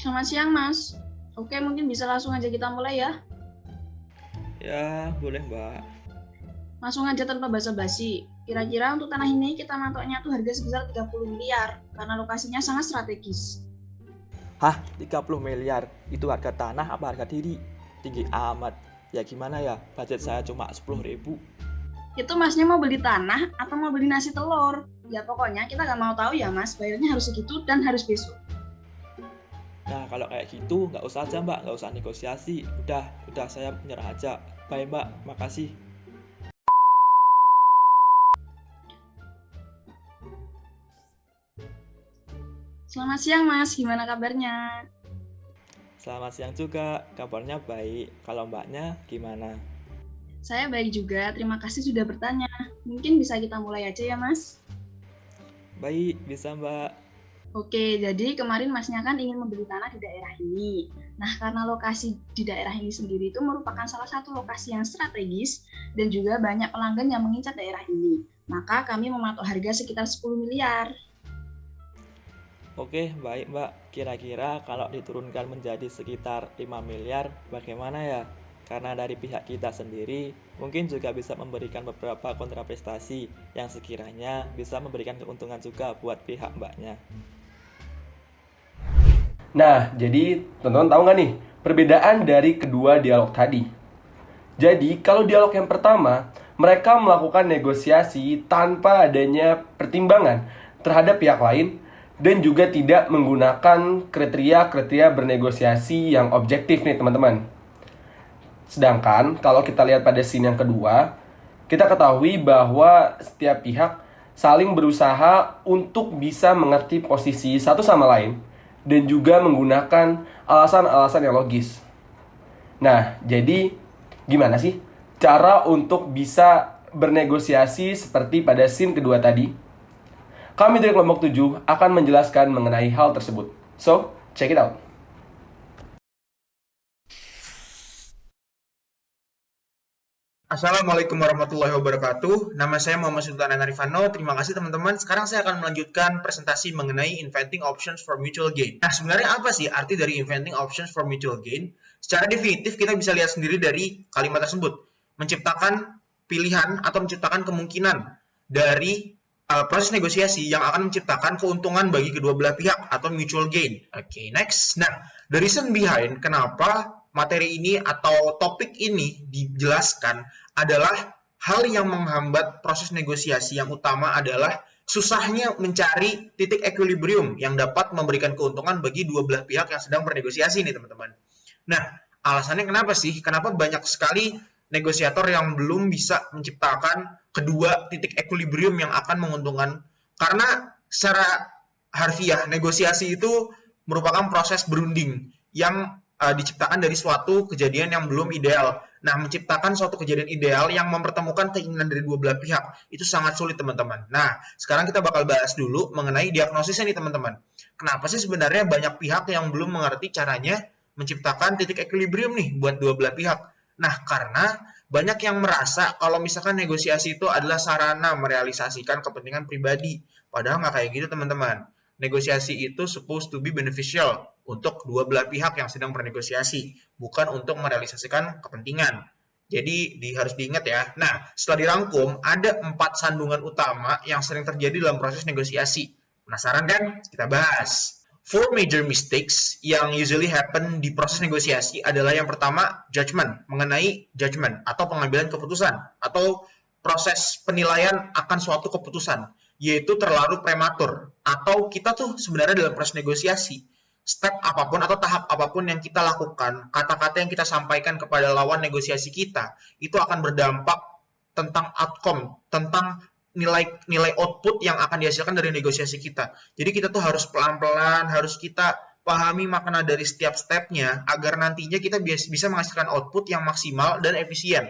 Selamat siang, Mas. Oke, mungkin bisa langsung aja kita mulai ya. Ya, boleh Mbak. Langsung aja tanpa basa-basi. Kira-kira untuk tanah ini kita matoknya tuh harga sebesar 30 miliar karena lokasinya sangat strategis. Hah, 30 miliar? Itu harga tanah apa harga diri? Tinggi amat. Ya gimana ya, budget saya cuma 10.000. Itu Masnya mau beli tanah atau mau beli nasi telur? Ya pokoknya kita nggak mau tahu ya, Mas. Bayarnya harus segitu dan harus besok. Nah, kalau kayak gitu, nggak usah aja Mbak, nggak usah negosiasi. Udah saya menyerah aja. Bye Mbak, makasih. Selamat siang, Mas. Gimana kabarnya? Selamat siang juga, kabarnya baik. Kalau Mbaknya gimana? Saya baik juga. Terima kasih sudah bertanya. Mungkin bisa kita mulai aja ya, Mas. Baik, bisa Mbak. Oke, jadi kemarin Masnya kan ingin membeli tanah di daerah ini. Nah, karena lokasi di daerah ini sendiri itu merupakan salah satu lokasi yang strategis dan juga banyak pelanggan yang mengincar daerah ini. Maka kami mematok harga sekitar 10 miliar. Oke, baik Mbak. Kira-kira kalau diturunkan menjadi sekitar 5 miliar, bagaimana ya? Karena dari pihak kita sendiri, mungkin juga bisa memberikan beberapa kontraprestasi yang sekiranya bisa memberikan keuntungan juga buat pihak Mbaknya. Nah, jadi teman-teman tahu nggak nih perbedaan dari kedua dialog tadi? Jadi, kalau dialog yang pertama, mereka melakukan negosiasi tanpa adanya pertimbangan terhadap pihak lain dan juga tidak menggunakan kriteria-kriteria bernegosiasi yang objektif nih teman-teman. Sedangkan kalau kita lihat pada scene yang kedua, kita ketahui bahwa setiap pihak saling berusaha untuk bisa mengerti posisi satu sama lain dan juga menggunakan alasan-alasan yang logis. Nah, jadi gimana sih cara untuk bisa bernegosiasi seperti pada scene kedua tadi? Kami dari kelompok 7 akan menjelaskan mengenai hal tersebut. So, check it out. Assalamualaikum warahmatullahi wabarakatuh. Nama saya Muhammad Sultan Anarifano. Terima kasih teman-teman. Sekarang saya akan melanjutkan presentasi mengenai inventing options for mutual gain. Nah, sebenarnya apa sih arti dari inventing options for mutual gain? Secara definitif kita bisa lihat sendiri dari kalimat tersebut. Menciptakan pilihan atau menciptakan kemungkinan dari proses negosiasi yang akan menciptakan keuntungan bagi kedua belah pihak atau mutual gain. Oke, next. Nah, the reason behind kenapa materi ini atau topik ini dijelaskan adalah hal yang menghambat proses negosiasi yang utama adalah susahnya mencari titik equilibrium yang dapat memberikan keuntungan bagi dua belah pihak yang sedang bernegosiasi nih teman-teman. Nah, alasannya kenapa sih? Kenapa banyak sekali negosiator yang belum bisa menciptakan kedua titik equilibrium yang akan menguntungkan? Karena secara harfiah negosiasi itu merupakan proses berunding yang diciptakan dari suatu kejadian yang belum ideal. Nah, menciptakan suatu kejadian ideal yang mempertemukan keinginan dari dua belah pihak itu sangat sulit, teman-teman. Nah, sekarang kita bakal bahas dulu mengenai diagnosisnya nih, teman-teman. Kenapa sih sebenarnya banyak pihak yang belum mengerti caranya menciptakan titik equilibrium nih buat dua belah pihak? Nah, karena banyak yang merasa kalau misalkan negosiasi itu adalah sarana merealisasikan kepentingan pribadi. Padahal nggak kayak gitu, teman-teman. Negosiasi itu supposed to be beneficial untuk dua belah pihak yang sedang bernegosiasi, bukan untuk merealisasikan kepentingan. Jadi harus diingat ya. Nah, setelah dirangkum, ada 4 sandungan utama yang sering terjadi dalam proses negosiasi. Penasaran kan? Kita bahas. 4 major mistakes yang usually happen di proses negosiasi adalah yang pertama, judgment, mengenai judgment atau pengambilan keputusan atau proses penilaian akan suatu keputusan, yaitu terlalu prematur atau kita tuh sebenarnya dalam proses negosiasi step apapun atau tahap apapun yang kita lakukan, kata-kata yang kita sampaikan kepada lawan negosiasi kita itu akan berdampak tentang outcome, tentang nilai output yang akan dihasilkan dari negosiasi kita. Jadi kita tuh harus pelan-pelan, harus kita pahami makna dari setiap stepnya agar nantinya kita bisa menghasilkan output yang maksimal dan efisien.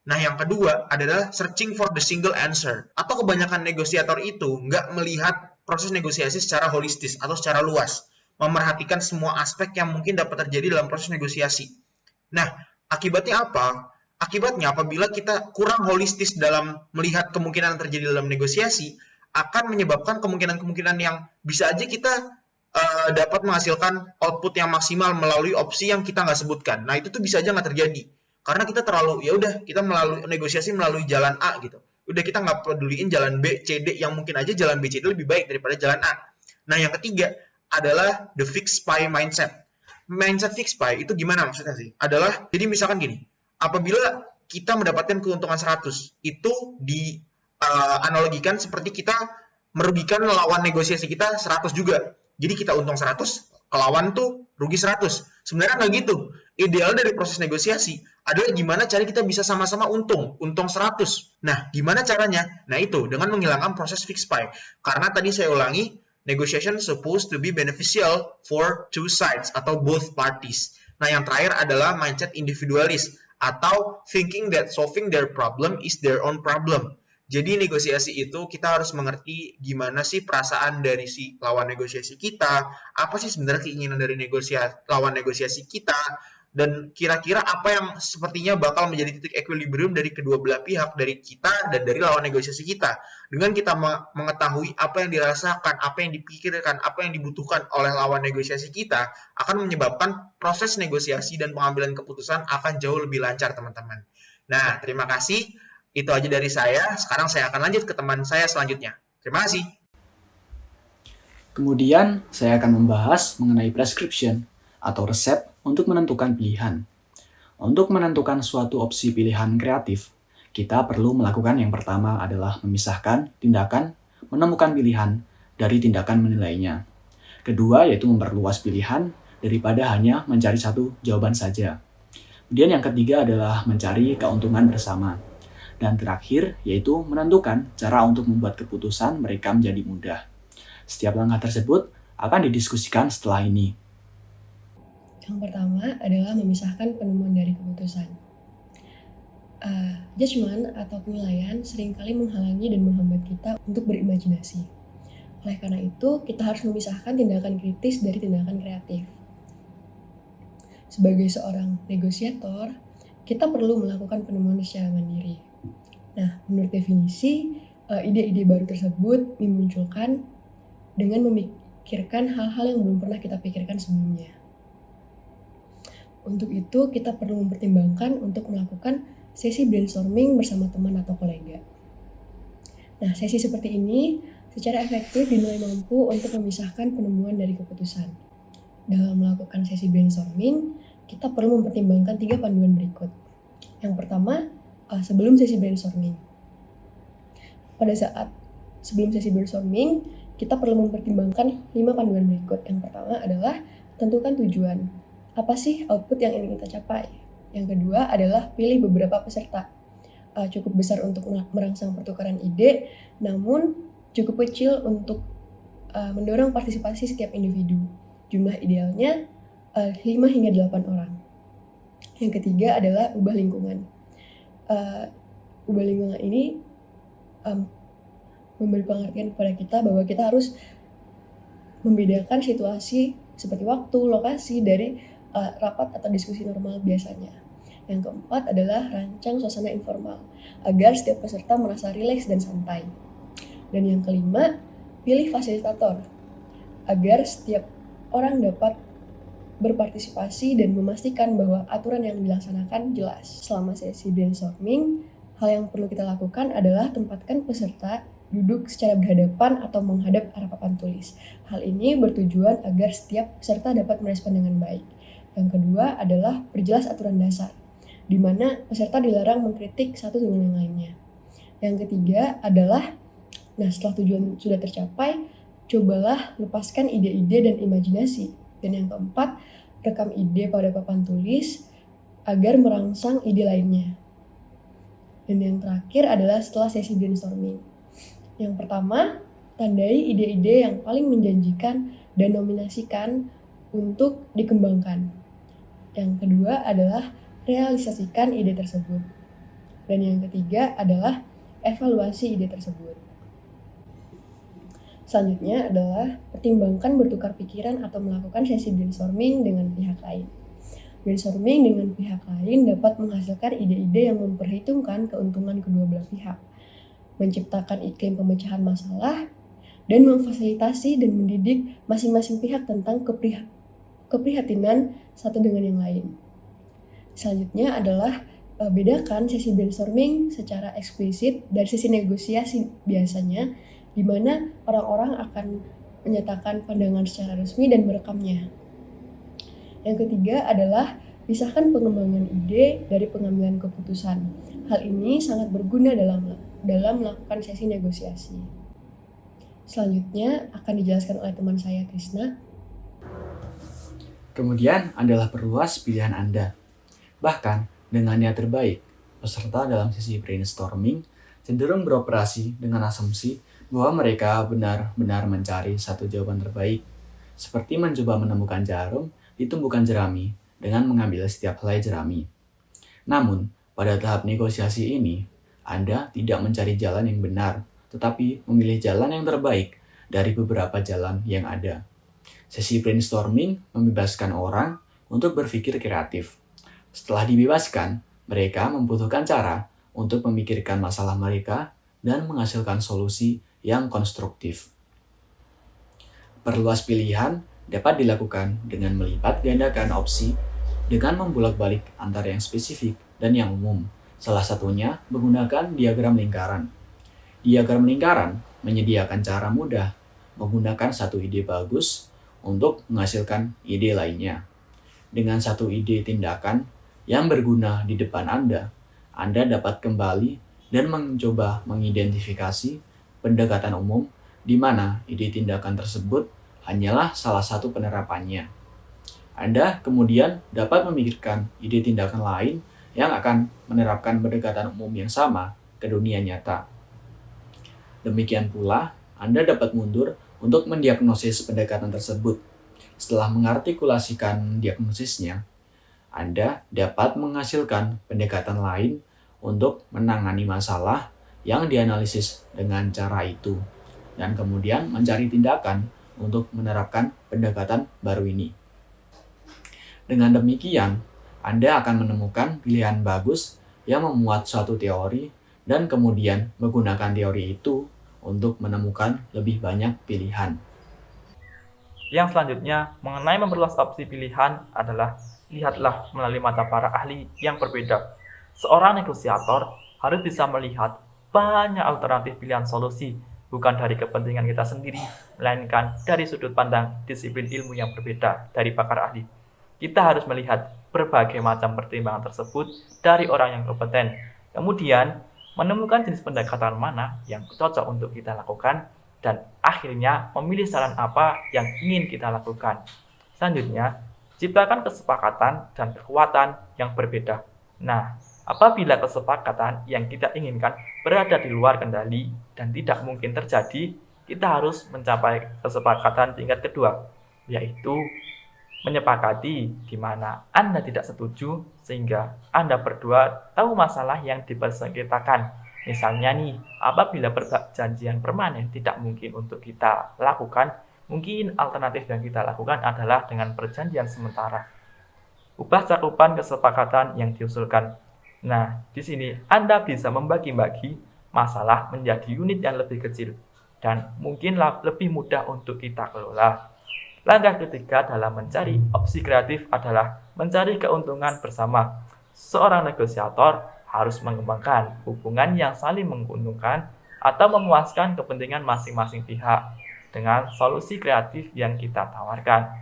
Nah, yang kedua adalah searching for the single answer. Atau kebanyakan negosiator itu nggak melihat proses negosiasi secara holistis atau secara luas. Memerhatikan semua aspek yang mungkin dapat terjadi dalam proses negosiasi. Nah, akibatnya apa? Akibatnya apabila kita kurang holistis dalam melihat kemungkinan yang terjadi dalam negosiasi, akan menyebabkan kemungkinan-kemungkinan yang bisa aja kita dapat menghasilkan output yang maksimal melalui opsi yang kita nggak sebutkan. Nah, itu tuh bisa aja nggak terjadi. Karena kita terlalu, ya udah kita melalui negosiasi melalui jalan A gitu. Udah kita nggak peduliin jalan B, C, D yang mungkin aja jalan B, C, D lebih baik daripada jalan A. Nah, yang ketiga adalah the fixed pie mindset. Mindset fixed pie itu gimana maksudnya sih? Adalah, jadi misalkan gini, apabila kita mendapatkan keuntungan 100, itu dianalogikan seperti kita merugikan lawan negosiasi kita 100 juga. Jadi kita untung 100, lawan tuh rugi 100. Sebenarnya nggak gitu. Ideal dari proses negosiasi adalah gimana cara kita bisa sama-sama untung 100. Nah, gimana caranya? Nah, itu dengan menghilangkan proses fixed pie. Karena tadi saya ulangi, negotiation supposed to be beneficial for two sides atau both parties. Nah, yang terakhir adalah mindset individualis atau thinking that solving their problem is their own problem. Jadi negosiasi itu kita harus mengerti gimana sih perasaan dari si lawan negosiasi kita, apa sih sebenarnya keinginan dari lawan negosiasi kita, dan kira-kira apa yang sepertinya bakal menjadi titik equilibrium dari kedua belah pihak, dari kita dan dari lawan negosiasi kita. Dengan kita mengetahui apa yang dirasakan, apa yang dipikirkan, apa yang dibutuhkan oleh lawan negosiasi kita, akan menyebabkan proses negosiasi dan pengambilan keputusan akan jauh lebih lancar, teman-teman. Nah, terima kasih. Itu aja dari saya. Sekarang saya akan lanjut ke teman saya selanjutnya. Terima kasih. Kemudian, saya akan membahas mengenai prescription atau resep untuk menentukan pilihan. Untuk menentukan suatu opsi pilihan kreatif, kita perlu melakukan yang pertama adalah memisahkan tindakan menemukan pilihan dari tindakan menilainya. Kedua, yaitu memperluas pilihan daripada hanya mencari satu jawaban saja. Kemudian yang ketiga adalah mencari keuntungan bersama. Dan terakhir, yaitu menentukan cara untuk membuat keputusan mereka menjadi mudah. Setiap langkah tersebut akan didiskusikan setelah ini. Yang pertama adalah memisahkan penemuan dari keputusan. Judgment atau penilaian seringkali menghalangi dan menghambat kita untuk berimajinasi. Oleh karena itu, kita harus memisahkan tindakan kritis dari tindakan kreatif. Sebagai seorang negosiator, kita perlu melakukan penemuan secara mandiri. Nah, menurut definisi, ide-ide baru tersebut dimunculkan dengan memikirkan hal-hal yang belum pernah kita pikirkan sebelumnya. Untuk itu, kita perlu mempertimbangkan untuk melakukan sesi brainstorming bersama teman atau kolega. Nah, sesi seperti ini secara efektif dinilai mampu untuk memisahkan penemuan dari keputusan. Dalam melakukan sesi brainstorming, kita perlu mempertimbangkan 3 panduan berikut. Yang pertama, sebelum sesi brainstorming. Pada saat sebelum sesi brainstorming, kita perlu mempertimbangkan 5 panduan berikut. Yang pertama adalah tentukan tujuan. Apa sih output yang ingin kita capai? Yang kedua adalah pilih beberapa peserta. Cukup besar untuk merangsang pertukaran ide, namun cukup kecil untuk mendorong partisipasi setiap individu. Jumlah idealnya 5 hingga 8 orang. Yang ketiga adalah ubah lingkungan. Ubah lingkungan ini memberi pengertian kepada kita bahwa kita harus membedakan situasi seperti waktu, lokasi dari rapat atau diskusi normal biasanya. Yang keempat adalah rancang suasana informal agar setiap peserta merasa rileks dan santai. Dan yang kelima, pilih fasilitator agar setiap orang dapat berpartisipasi dan memastikan bahwa aturan yang dilaksanakan jelas. Selama sesi brainstorming, hal yang perlu kita lakukan adalah tempatkan peserta duduk secara berhadapan atau menghadap arah papan tulis. Hal ini bertujuan agar setiap peserta dapat merespon dengan baik. Yang kedua adalah perjelas aturan dasar, di mana peserta dilarang mengkritik satu dengan yang lainnya. Yang ketiga adalah, setelah tujuan sudah tercapai, cobalah lepaskan ide-ide dan imajinasi. Dan yang keempat, rekam ide pada papan tulis agar merangsang ide lainnya. Dan yang terakhir adalah setelah sesi brainstorming. Yang pertama, tandai ide-ide yang paling menjanjikan dan nominasikan untuk dikembangkan. Yang kedua adalah realisasikan ide tersebut. Dan yang ketiga adalah evaluasi ide tersebut. Selanjutnya adalah pertimbangkan bertukar pikiran atau melakukan sesi brainstorming dengan pihak lain. Brainstorming dengan pihak lain dapat menghasilkan ide-ide yang memperhitungkan keuntungan kedua belah pihak, menciptakan iklim pemecahan masalah, dan memfasilitasi dan mendidik masing-masing pihak tentang keprihatinan satu dengan yang lain. Selanjutnya adalah bedakan sesi brainstorming secara eksplisit dari sesi negosiasi biasanya, di mana orang-orang akan menyatakan pandangan secara resmi dan merekamnya. Yang ketiga adalah pisahkan pengembangan ide dari pengambilan keputusan. Hal ini sangat berguna dalam melakukan sesi negosiasi. Selanjutnya akan dijelaskan oleh teman saya, Krisna. Kemudian adalah perluas pilihan Anda. Bahkan, dengan niat terbaik, peserta dalam sesi brainstorming cenderung beroperasi dengan asumsi bahwa mereka benar-benar mencari satu jawaban terbaik, seperti mencoba menemukan jarum di tumbukan jerami dengan mengambil setiap helai jerami. Namun, pada tahap negosiasi ini, Anda tidak mencari jalan yang benar, tetapi memilih jalan yang terbaik dari beberapa jalan yang ada. Sesi brainstorming membebaskan orang untuk berpikir kreatif. Setelah dibebaskan, mereka membutuhkan cara untuk memikirkan masalah mereka dan menghasilkan solusi yang konstruktif. Perluas pilihan dapat dilakukan dengan melipat gandakan opsi dengan membolak-balik antara yang spesifik dan yang umum. Salah satunya menggunakan diagram lingkaran. Diagram lingkaran menyediakan cara mudah menggunakan satu ide bagus untuk menghasilkan ide lainnya. Dengan satu ide tindakan yang berguna di depan Anda dapat kembali dan mencoba mengidentifikasi pendekatan umum di mana ide tindakan tersebut hanyalah salah satu penerapannya. Anda kemudian dapat memikirkan ide tindakan lain yang akan menerapkan pendekatan umum yang sama ke dunia nyata. Demikian pula, Anda dapat mundur untuk mendiagnosis pendekatan tersebut. Setelah mengartikulasikan diagnosisnya, Anda dapat menghasilkan pendekatan lain untuk menangani masalah yang dianalisis dengan cara itu, dan kemudian mencari tindakan untuk menerapkan pendekatan baru ini. Dengan demikian, Anda akan menemukan pilihan bagus yang memuat suatu teori dan kemudian menggunakan teori itu untuk menemukan lebih banyak pilihan. Yang selanjutnya, mengenai memperluas opsi pilihan adalah lihatlah melalui mata para ahli yang berbeda. Seorang negosiator harus bisa melihat banyak alternatif pilihan solusi, bukan dari kepentingan kita sendiri, melainkan dari sudut pandang disiplin ilmu yang berbeda dari pakar ahli. Kita harus melihat berbagai macam pertimbangan tersebut dari orang yang kompeten. Kemudian, menemukan jenis pendekatan mana yang cocok untuk kita lakukan, dan akhirnya memilih saran apa yang ingin kita lakukan. Selanjutnya, ciptakan kesepakatan dan kekuatan yang berbeda. Nah, apabila kesepakatan yang kita inginkan berada di luar kendali dan tidak mungkin terjadi, kita harus mencapai kesepakatan tingkat kedua, yaitu menyepakati di mana Anda tidak setuju sehingga Anda berdua tahu masalah yang dipersengketakan. Misalnya nih, apabila perjanjian permanen tidak mungkin untuk kita lakukan, mungkin alternatif yang kita lakukan adalah dengan perjanjian sementara. Ubah cakupan kesepakatan yang diusulkan. Nah, di sini Anda bisa membagi-bagi masalah menjadi unit yang lebih kecil dan mungkin lebih mudah untuk kita kelola. Langkah ketiga dalam mencari opsi kreatif adalah mencari keuntungan bersama. Seorang negosiator harus mengembangkan hubungan yang saling menguntungkan atau memuaskan kepentingan masing-masing pihak dengan solusi kreatif yang kita tawarkan.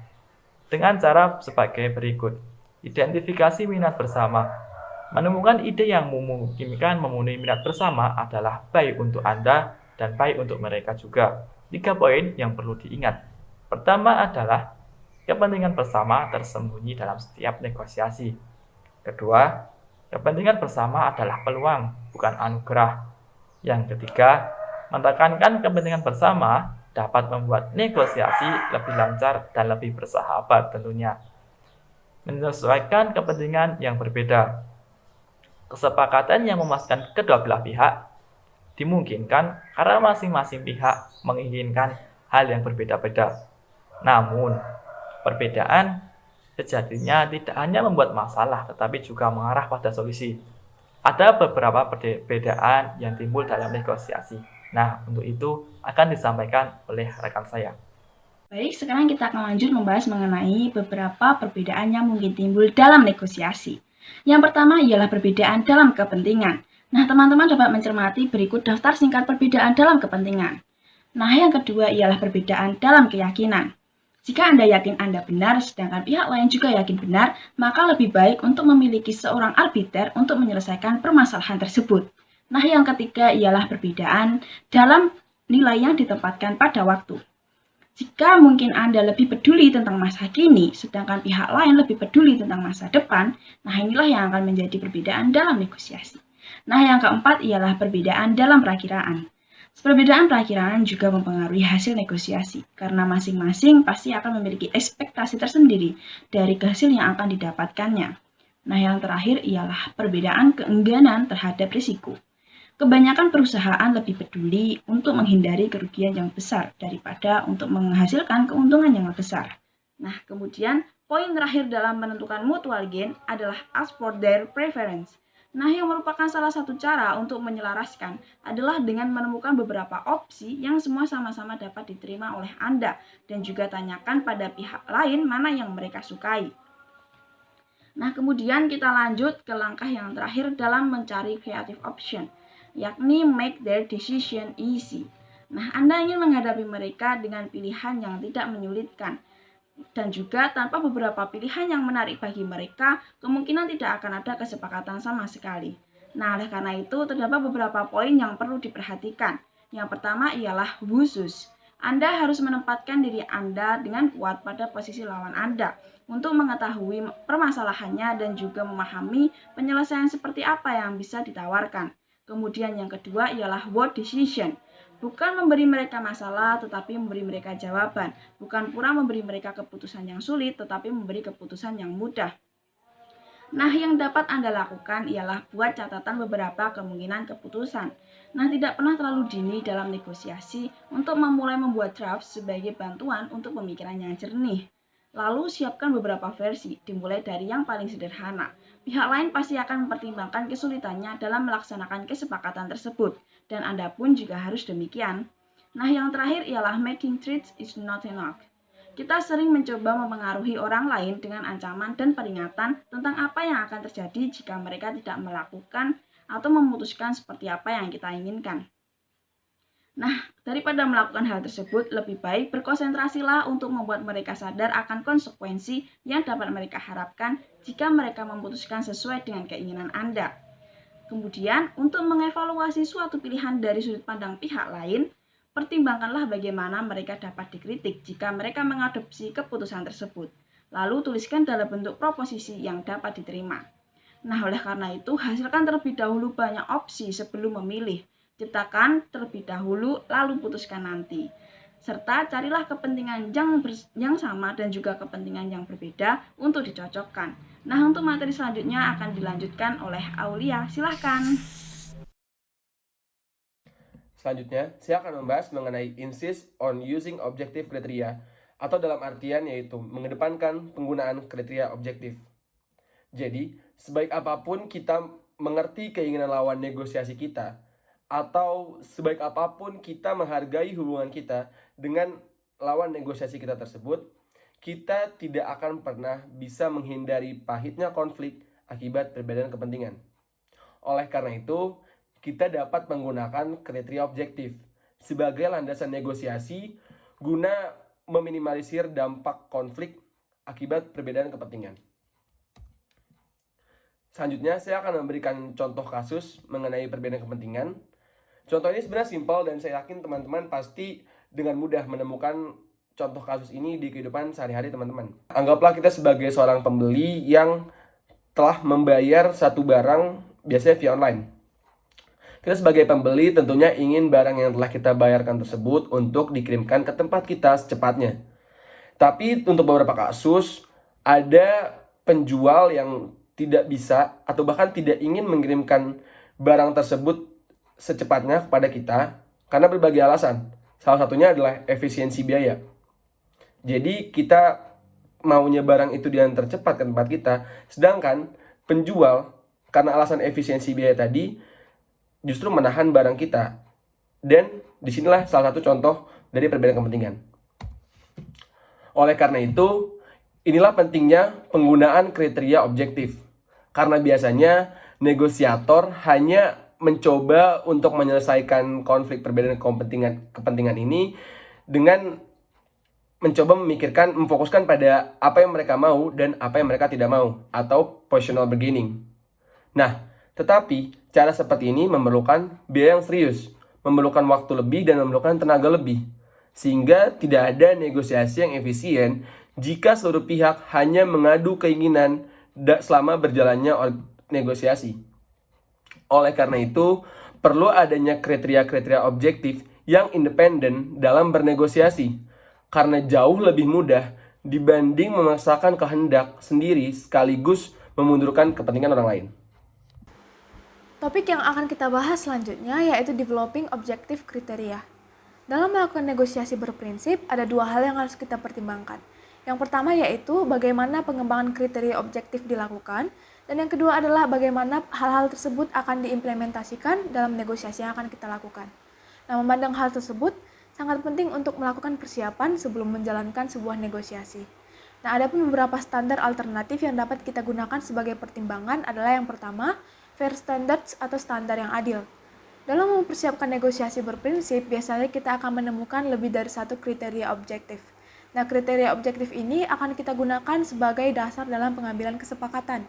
Dengan cara sebagai berikut. Identifikasi minat bersama. Menemukan ide yang memungkinkan memenuhi minat bersama adalah baik untuk Anda dan baik untuk mereka juga. 3 poin yang perlu diingat. Pertama adalah kepentingan bersama tersembunyi dalam setiap negosiasi. Kedua, kepentingan bersama adalah peluang, bukan anugerah. Yang ketiga, menekankan kepentingan bersama dapat membuat negosiasi lebih lancar dan lebih bersahabat tentunya. Menyesuaikan kepentingan yang berbeda. Kesepakatan yang memuaskan kedua belah pihak dimungkinkan karena masing-masing pihak menginginkan hal yang berbeda-beda. Namun, perbedaan sejatinya tidak hanya membuat masalah, tetapi juga mengarah pada solusi. Ada beberapa perbedaan yang timbul dalam negosiasi. Nah, untuk itu akan disampaikan oleh rekan saya. Baik, sekarang kita akan lanjut membahas mengenai beberapa perbedaan yang mungkin timbul dalam negosiasi. Yang pertama ialah perbedaan dalam kepentingan. Nah, teman-teman dapat mencermati berikut daftar singkat perbedaan dalam kepentingan. Nah, yang kedua ialah perbedaan dalam keyakinan. Jika Anda yakin Anda benar, sedangkan pihak lain juga yakin benar, maka lebih baik untuk memiliki seorang arbiter untuk menyelesaikan permasalahan tersebut. Nah, yang ketiga ialah perbedaan dalam nilai yang ditempatkan pada waktu. Jika mungkin Anda lebih peduli tentang masa kini, sedangkan pihak lain lebih peduli tentang masa depan, nah inilah yang akan menjadi perbedaan dalam negosiasi. Nah, yang keempat ialah perbedaan dalam perakiraan. Perbedaan perakiraan juga mempengaruhi hasil negosiasi, karena masing-masing pasti akan memiliki ekspektasi tersendiri dari hasil yang akan didapatkannya. Nah, yang terakhir ialah perbedaan keengganan terhadap risiko. Kebanyakan perusahaan lebih peduli untuk menghindari kerugian yang besar daripada untuk menghasilkan keuntungan yang besar. Nah, kemudian poin terakhir dalam menentukan mutual gain adalah ask for their preference. Nah, yang merupakan salah satu cara untuk menyelaraskan adalah dengan menemukan beberapa opsi yang semua sama-sama dapat diterima oleh Anda dan juga tanyakan pada pihak lain mana yang mereka sukai. Nah, kemudian kita lanjut ke langkah yang terakhir dalam mencari creative option, yakni make their decision easy. Nah, Anda ingin menghadapi mereka dengan pilihan yang tidak menyulitkan dan juga tanpa beberapa pilihan yang menarik bagi mereka, kemungkinan tidak akan ada kesepakatan sama sekali. Nah, oleh karena itu terdapat beberapa poin yang perlu diperhatikan. Yang pertama ialah khusus. Anda harus menempatkan diri Anda dengan kuat pada posisi lawan Anda untuk mengetahui permasalahannya dan juga memahami penyelesaian seperti apa yang bisa ditawarkan. Kemudian yang kedua ialah what decision. Bukan memberi mereka masalah, tetapi memberi mereka jawaban. Bukan pula memberi mereka keputusan yang sulit, tetapi memberi keputusan yang mudah. Nah, yang dapat Anda lakukan ialah buat catatan beberapa kemungkinan keputusan. Nah, tidak pernah terlalu dini dalam negosiasi untuk memulai membuat draft sebagai bantuan untuk pemikiran yang jernih. Lalu siapkan beberapa versi, dimulai dari yang paling sederhana. Pihak lain pasti akan mempertimbangkan kesulitannya dalam melaksanakan kesepakatan tersebut, dan Anda pun juga harus demikian. Nah, yang terakhir ialah making threats is not enough. Kita sering mencoba mempengaruhi orang lain dengan ancaman dan peringatan tentang apa yang akan terjadi jika mereka tidak melakukan atau memutuskan seperti apa yang kita inginkan. Nah, daripada melakukan hal tersebut, lebih baik berkonsentrasilah untuk membuat mereka sadar akan konsekuensi yang dapat mereka harapkan jika mereka memutuskan sesuai dengan keinginan Anda. Kemudian, untuk mengevaluasi suatu pilihan dari sudut pandang pihak lain, pertimbangkanlah bagaimana mereka dapat dikritik jika mereka mengadopsi keputusan tersebut. Lalu tuliskan dalam bentuk proposisi yang dapat diterima. Nah, oleh karena itu, hasilkan terlebih dahulu banyak opsi sebelum memilih. Ciptakan terlebih dahulu, lalu putuskan nanti. Serta carilah kepentingan yang sama dan juga kepentingan yang berbeda untuk dicocokkan. Nah, untuk materi selanjutnya akan dilanjutkan oleh Aulia. Silahkan. Selanjutnya, saya akan membahas mengenai insist on using objective criteria, atau dalam artian yaitu mengedepankan penggunaan kriteria objektif. Jadi, sebaik apapun kita mengerti keinginan lawan negosiasi kita, atau sebaik apapun kita menghargai hubungan kita dengan lawan negosiasi kita tersebut, kita tidak akan pernah bisa menghindari pahitnya konflik akibat perbedaan kepentingan. Oleh karena itu, kita dapat menggunakan kriteria objektif sebagai landasan negosiasi guna meminimalisir dampak konflik akibat perbedaan kepentingan. Selanjutnya, saya akan memberikan contoh kasus mengenai perbedaan kepentingan. Contoh ini sebenarnya simpel dan saya yakin teman-teman pasti dengan mudah menemukan contoh kasus ini di kehidupan sehari-hari teman-teman. Anggaplah kita sebagai seorang pembeli yang telah membayar satu barang biasanya via online. Kita sebagai pembeli tentunya ingin barang yang telah kita bayarkan tersebut untuk dikirimkan ke tempat kita secepatnya. Tapi untuk beberapa kasus, ada penjual yang tidak bisa atau bahkan tidak ingin mengirimkan barang tersebut secepatnya kepada kita karena berbagai alasan. Salah satunya adalah efisiensi biaya. Jadi kita maunya barang itu diantar cepat ke tempat kita, sedangkan penjual karena alasan efisiensi biaya tadi justru menahan barang kita Dan disinilah salah satu contoh dari perbedaan kepentingan. Oleh karena itu, inilah pentingnya penggunaan kriteria objektif. Karena biasanya negosiator hanya mencoba untuk menyelesaikan konflik perbedaan kepentingan ini dengan mencoba memfokuskan pada apa yang mereka mau dan apa yang mereka tidak mau, atau positional bargaining. Nah, tetapi cara seperti ini memerlukan biaya yang serius, memerlukan waktu lebih dan memerlukan tenaga lebih, sehingga tidak ada negosiasi yang efisien jika seluruh pihak hanya mengadu keinginan selama berjalannya negosiasi. Oleh karena itu, perlu adanya kriteria-kriteria objektif yang independen dalam bernegosiasi, karena jauh lebih mudah dibanding memaksakan kehendak sendiri sekaligus memundurkan kepentingan orang lain. Topik yang akan kita bahas selanjutnya yaitu developing objective criteria. Dalam melakukan negosiasi berprinsip, ada dua hal yang harus kita pertimbangkan. Yang pertama yaitu bagaimana pengembangan kriteria objektif dilakukan, dan yang kedua adalah bagaimana hal-hal tersebut akan diimplementasikan dalam negosiasi yang akan kita lakukan. Nah, memandang hal tersebut, sangat penting untuk melakukan persiapan sebelum menjalankan sebuah negosiasi. Nah, ada pun beberapa standar alternatif yang dapat kita gunakan sebagai pertimbangan adalah yang pertama, fair standards atau standar yang adil. Dalam mempersiapkan negosiasi berprinsip, biasanya kita akan menemukan lebih dari satu kriteria objektif. Nah, kriteria objektif ini akan kita gunakan sebagai dasar dalam pengambilan kesepakatan.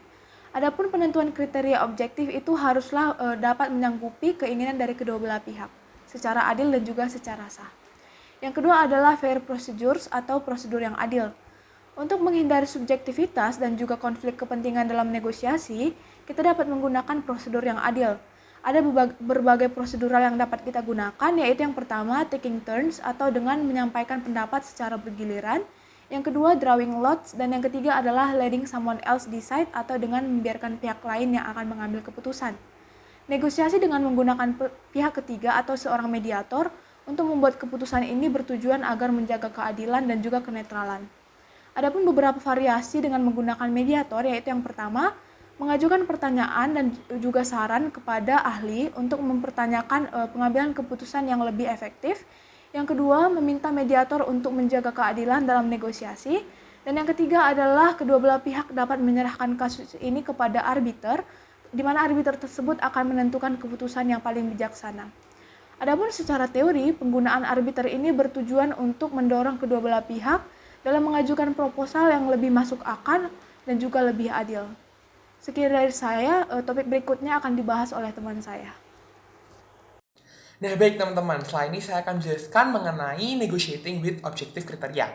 Adapun penentuan kriteria objektif itu haruslah dapat menyanggupi keinginan dari kedua belah pihak, secara adil dan juga secara sah. Yang kedua adalah fair procedures atau prosedur yang adil. Untuk menghindari subjektivitas dan juga konflik kepentingan dalam negosiasi, kita dapat menggunakan prosedur yang adil. Ada berbagai prosedural yang dapat kita gunakan, yaitu yang pertama, taking turns atau dengan menyampaikan pendapat secara bergiliran. Yang kedua, drawing lots, dan yang ketiga adalah letting someone else decide atau dengan membiarkan pihak lain yang akan mengambil keputusan. Negosiasi dengan menggunakan pihak ketiga atau seorang mediator untuk membuat keputusan ini bertujuan agar menjaga keadilan dan juga kenetralan. Adapun beberapa variasi dengan menggunakan mediator, yaitu yang pertama, mengajukan pertanyaan dan juga saran kepada ahli untuk mempertanyakan pengambilan keputusan yang lebih efektif. Yang kedua, meminta mediator untuk menjaga keadilan dalam negosiasi. Dan yang ketiga adalah kedua belah pihak dapat menyerahkan kasus ini kepada arbiter, di mana arbiter tersebut akan menentukan keputusan yang paling bijaksana. Adapun secara teori, penggunaan arbiter ini bertujuan untuk mendorong kedua belah pihak dalam mengajukan proposal yang lebih masuk akal dan juga lebih adil. Sekian dari saya, topik berikutnya akan dibahas oleh teman saya. Nah, baik teman-teman, setelah ini saya akan menjelaskan mengenai negotiating with objective criteria.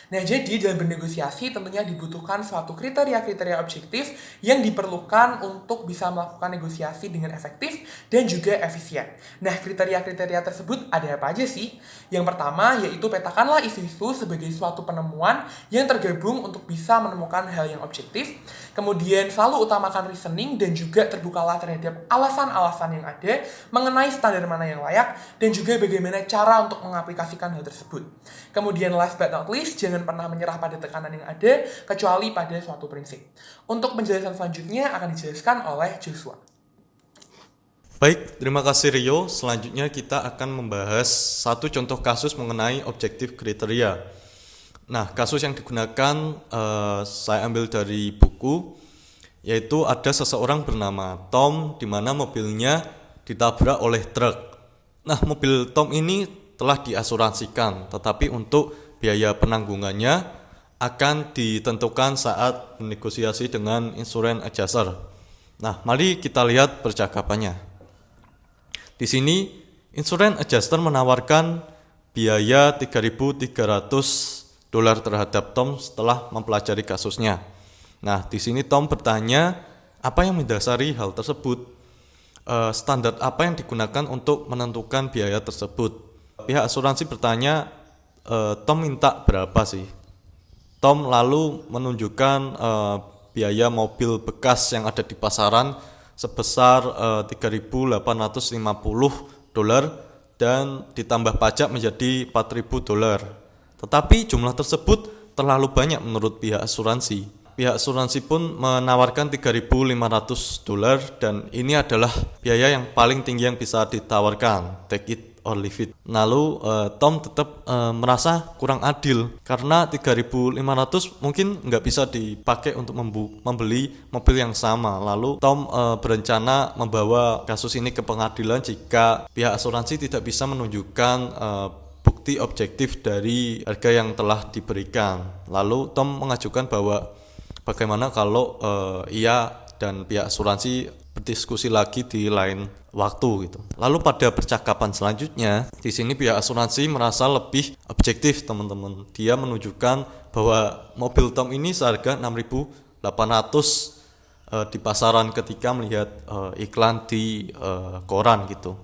Nah, jadi dalam bernegosiasi tentunya dibutuhkan suatu kriteria-kriteria objektif yang diperlukan untuk bisa melakukan negosiasi dengan efektif dan juga efisien. Nah, kriteria-kriteria tersebut ada apa aja sih? Yang pertama yaitu petakanlah isu-isu sebagai suatu penemuan yang tergabung untuk bisa menemukan hal yang objektif. Kemudian selalu utamakan reasoning dan juga terbukalah terhadap alasan-alasan yang ada mengenai standar mana yang layak dan juga bagaimana cara untuk mengaplikasikan hal tersebut. Kemudian last but not least, jangan pernah menyerah pada tekanan yang ada kecuali pada suatu prinsip. Untuk penjelasan selanjutnya akan dijelaskan oleh Joshua. Baik, terima kasih Rio. Selanjutnya kita akan membahas satu contoh kasus mengenai objektif kriteria. Nah, kasus yang digunakan saya ambil dari buku, yaitu ada seseorang bernama Tom di mana mobilnya ditabrak oleh truk. Nah, mobil Tom ini telah diasuransikan, tetapi untuk biaya penanggungannya akan ditentukan saat bernegosiasi dengan insurance adjuster. Nah, mari kita lihat percakapannya. Di sini, insurance adjuster menawarkan biaya $3.300 terhadap Tom setelah mempelajari kasusnya. Nah, di sini Tom bertanya, apa yang mendasari hal tersebut? Standar apa yang digunakan untuk menentukan biaya tersebut? Pihak asuransi bertanya, Tom minta berapa sih? Tom lalu menunjukkan biaya mobil bekas yang ada di pasaran sebesar $3.850 dan ditambah pajak menjadi $4.000. Tetapi jumlah tersebut terlalu banyak menurut pihak asuransi. Pihak asuransi pun menawarkan $3.500 dan ini adalah biaya yang paling tinggi yang bisa ditawarkan. Take it or leave it. Lalu Tom tetap merasa kurang adil karena 3.500 mungkin nggak bisa dipakai untuk membeli mobil yang sama. Lalu Tom berencana membawa kasus ini ke pengadilan jika pihak asuransi tidak bisa menunjukkan bukti objektif dari harga yang telah diberikan. Lalu Tom mengajukan bahwa bagaimana kalau ia dan pihak asuransi berdiskusi lagi di lain waktu gitu. Lalu pada percakapan selanjutnya, di sini pihak asuransi merasa lebih objektif, teman-teman. Dia menunjukkan bahwa mobil Tom ini seharga 6.800 di pasaran ketika melihat iklan di koran gitu.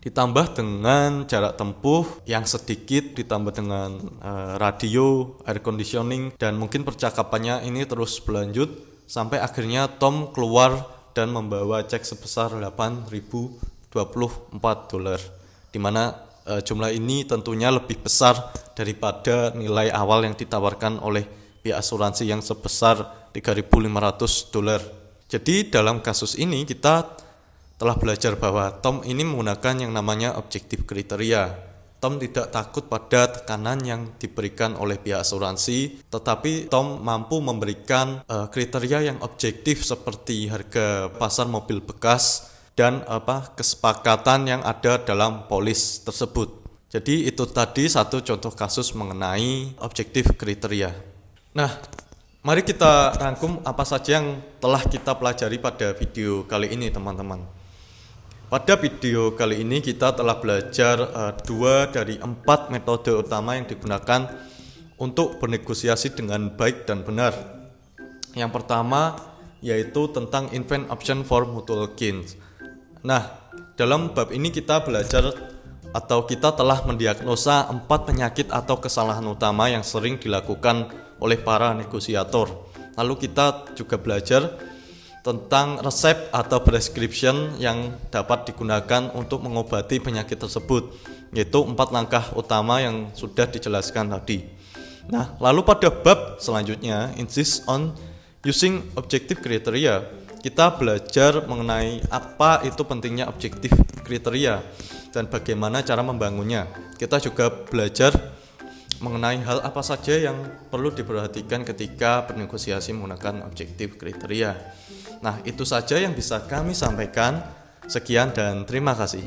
Ditambah dengan jarak tempuh yang sedikit, ditambah dengan radio, air conditioning, dan mungkin percakapannya ini terus berlanjut sampai akhirnya Tom keluar dan membawa cek sebesar $8.024, di mana jumlah ini tentunya lebih besar daripada nilai awal yang ditawarkan oleh pihak asuransi yang sebesar $3.500. Jadi dalam kasus ini kita telah belajar bahwa Tom ini menggunakan yang namanya objektif kriteria. Tom tidak takut pada tekanan yang diberikan oleh pihak asuransi, tetapi Tom mampu memberikan kriteria yang objektif seperti harga pasar mobil bekas dan kesepakatan yang ada dalam polis tersebut. Jadi itu tadi satu contoh kasus mengenai objektif kriteria. Nah, mari kita rangkum apa saja yang telah kita pelajari pada video kali ini, teman-teman. Pada video kali ini kita telah belajar 2 dari 4 metode utama yang digunakan untuk bernegosiasi dengan baik dan benar. Yang pertama yaitu tentang invent option for mutual gains. Nah, dalam bab ini kita belajar atau kita telah mendiagnosa 4 penyakit atau kesalahan utama yang sering dilakukan oleh para negosiator. Lalu kita juga belajar tentang resep atau prescription yang dapat digunakan untuk mengobati penyakit tersebut, yaitu 4 langkah utama yang sudah dijelaskan tadi. Nah, lalu pada bab selanjutnya, insist on using objective criteria, kita belajar mengenai apa itu pentingnya objektif kriteria dan bagaimana cara membangunnya. Kita juga belajar mengenai hal apa saja yang perlu diperhatikan ketika bernegosiasi menggunakan objektif kriteria. Nah, itu saja yang bisa kami sampaikan. Sekian dan terima kasih.